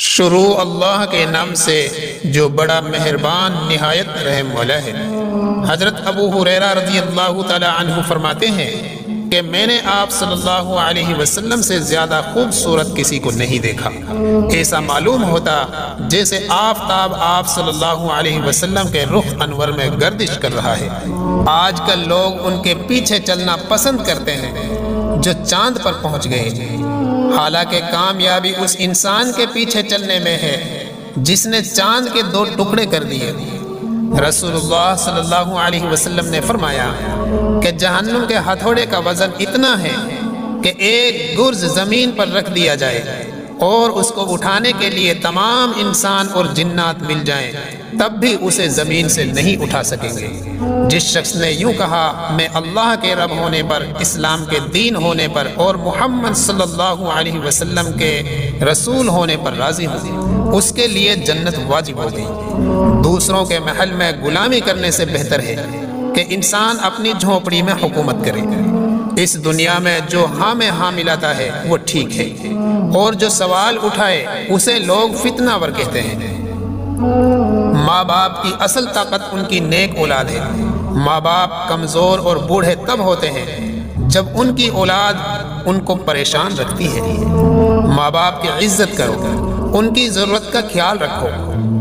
شروع اللہ کے نام سے جو بڑا مہربان نہایت رحم والا ہے۔ حضرت ابو ہریرہ رضی اللہ تعالی عنہ فرماتے ہیں کہ میں نے آپ صلی اللہ علیہ وسلم سے زیادہ خوبصورت کسی کو نہیں دیکھا۔ ایسا معلوم ہوتا جیسے آفتاب آپ صلی اللہ علیہ وسلم کے رخ انور میں گردش کر رہا ہے۔ آج کل لوگ ان کے پیچھے چلنا پسند کرتے ہیں جو چاند پر پہنچ گئے، حالانکہ کامیابی اس انسان کے پیچھے چلنے میں ہے جس نے چاند کے 2 ٹکڑے کر دیے۔ رسول اللہ صلی اللہ علیہ وسلم نے فرمایا کہ جہنم کے ہتھوڑے کا وزن اتنا ہے کہ ایک گرز زمین پر رکھ دیا جائے اور اس کو اٹھانے کے لیے تمام انسان اور جنات مل جائیں تب بھی اسے زمین سے نہیں اٹھا سکیں گے۔ جس شخص نے یوں کہا میں اللہ کے رب ہونے پر، اسلام کے دین ہونے پر اور محمد صلی اللہ علیہ وسلم کے رسول ہونے پر راضی ہوں، اس کے لیے جنت واجب ہوگی۔ دوسروں کے محل میں غلامی کرنے سے بہتر ہے کہ انسان اپنی جھونپڑی میں حکومت کرے۔ اس دنیا میں جو ہاں میں ہاں ملاتا ہے وہ ٹھیک ہے، اور جو سوال اٹھائے اسے لوگ فتنہ ور کہتے ہیں۔ ماں باپ کی اصل طاقت ان کی نیک اولاد ہے۔ ماں باپ کمزور اور بوڑھے تب ہوتے ہیں جب ان کی اولاد ان کو پریشان رکھتی ہے۔ ماں باپ کی عزت کرو، ان کی ضرورت کا خیال رکھو،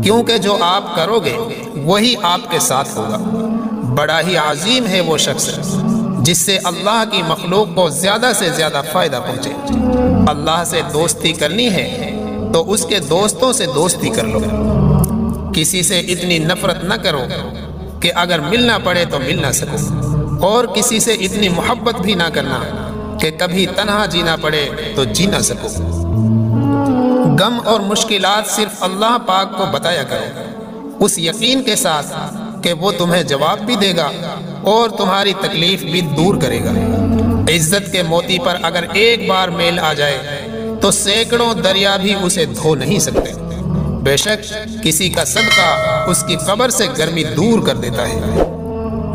کیونکہ جو آپ کرو گے وہی آپ کے ساتھ ہوگا۔ بڑا ہی عظیم ہے وہ شخص جس سے اللہ کی مخلوق کو زیادہ سے زیادہ فائدہ پہنچے۔ اللہ سے دوستی کرنی ہے تو اس کے دوستوں سے دوستی کر لو۔ کسی سے اتنی نفرت نہ کرو کہ اگر ملنا پڑے تو مل نہ سکو، اور کسی سے اتنی محبت بھی نہ کرنا کہ کبھی تنہا جینا پڑے تو جی نہ سکو۔ غم اور مشکلات صرف اللہ پاک کو بتایا کرو، اس یقین کے ساتھ کہ وہ تمہیں جواب بھی دے گا اور تمہاری تکلیف بھی دور کرے گا۔ عزت کے موتی پر اگر ایک بار میل آ جائے تو سینکڑوں دریا بھی اسے دھو نہیں سکتے۔ بے شک کسی کا صدقہ اس کی قبر سے گرمی دور کر دیتا ہے۔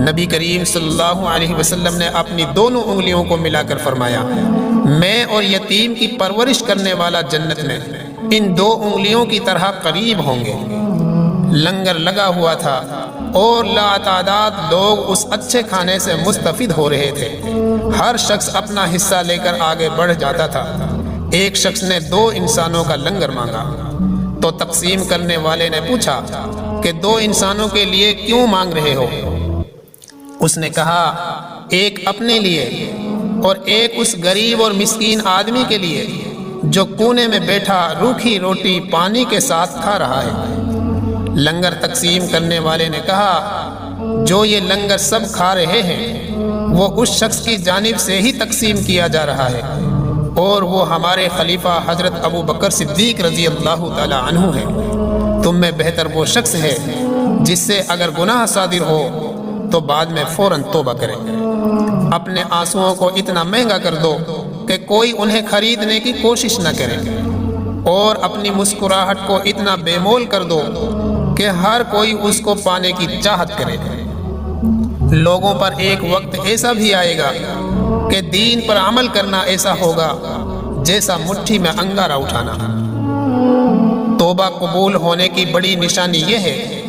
نبی کریم صلی اللہ علیہ وسلم نے اپنی دونوں انگلیوں کو ملا کر فرمایا، میں اور یتیم کی پرورش کرنے والا جنت میں ان 2 انگلیوں کی طرح قریب ہوں گے۔ لنگر لگا ہوا تھا اور لاتعداد لوگ اس اچھے کھانے سے مستفید ہو رہے تھے۔ ہر شخص اپنا حصہ لے کر آگے بڑھ جاتا تھا۔ ایک شخص نے 2 انسانوں کا لنگر مانگا تو تقسیم کرنے والے نے پوچھا کہ 2 انسانوں کے لیے کیوں مانگ رہے ہو؟ اس نے کہا ایک اپنے لیے اور ایک اس غریب اور مسکین آدمی کے لیے جو کونے میں بیٹھا روکھی روٹی پانی کے ساتھ کھا رہا ہے۔ لنگر تقسیم کرنے والے نے کہا جو یہ لنگر سب کھا رہے ہیں وہ اس شخص کی جانب سے ہی تقسیم کیا جا رہا ہے، اور وہ ہمارے خلیفہ حضرت ابو بکر صدیق رضی اللہ تعالی عنہ ہے۔ تم میں بہتر وہ شخص ہے جس سے اگر گناہ صادر ہو تو بعد میں فوراً توبہ کرے۔ اپنے آنسوؤں کو اتنا مہنگا کر دو کہ کوئی انہیں خریدنے کی کوشش نہ کرے، اور اپنی مسکراہٹ کو اتنا بے مول کر دو کہ ہر کوئی اس کو پانے کی چاہت کرے۔ لوگوں پر ایک وقت ایسا بھی آئے گا کہ دین پر عمل کرنا ایسا ہوگا جیسا مٹھی میں انگارہ اٹھانا۔ توبہ قبول ہونے کی بڑی نشانی یہ ہے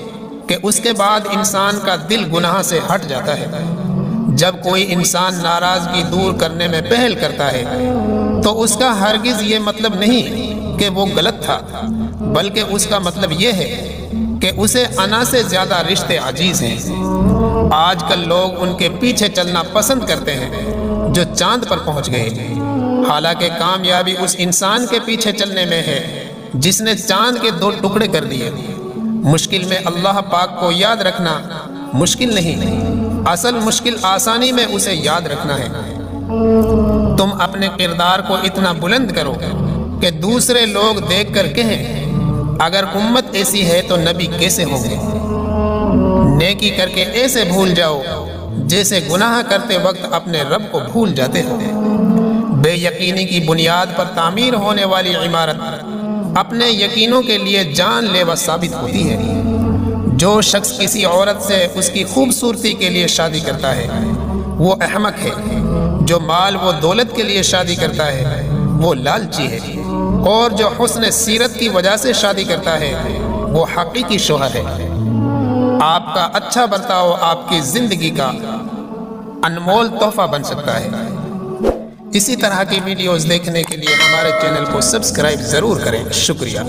کہ اس کے بعد انسان کا دل گناہ سے ہٹ جاتا ہے۔ جب کوئی انسان ناراضگی دور کرنے میں پہل کرتا ہے تو اس کا ہرگز یہ مطلب نہیں کہ وہ غلط تھا، بلکہ اس کا مطلب یہ ہے کہ اسے انا سے زیادہ رشتے عزیز ہیں۔ آج کل لوگ ان کے پیچھے چلنا پسند کرتے ہیں جو چاند پر پہنچ گئے، حالانکہ کامیابی اس انسان کے پیچھے چلنے میں ہے جس نے چاند کے 2 ٹکڑے کر دیے۔ مشکل میں اللہ پاک کو یاد رکھنا مشکل نہیں، اصل مشکل آسانی میں اسے یاد رکھنا ہے۔ تم اپنے کردار کو اتنا بلند کرو کہ دوسرے لوگ دیکھ کر کہیں اگر امت ایسی ہے تو نبی کیسے ہوں گے۔ نیکی کر کے ایسے بھول جاؤ جیسے گناہ کرتے وقت اپنے رب کو بھول جاتے ہو۔ بے یقینی کی بنیاد پر تعمیر ہونے والی عمارت اپنے یقینوں کے لیے جان لیوا ثابت ہوتی ہے۔ جو شخص کسی عورت سے اس کی خوبصورتی کے لیے شادی کرتا ہے وہ احمق ہے۔ جو مال و دولت کے لیے شادی کرتا ہے وہ لالچی ہے، اور جو حسن سیرت کی وجہ سے شادی کرتا ہے وہ حقیقی شوہر ہے۔ آپ کا اچھا برتاؤ آپ کی زندگی کا انمول تحفہ بن سکتا ہے۔ اسی طرح کی ویڈیوز دیکھنے کے لیے ہمارے چینل کو سبسکرائب ضرور کریں۔ شکریہ۔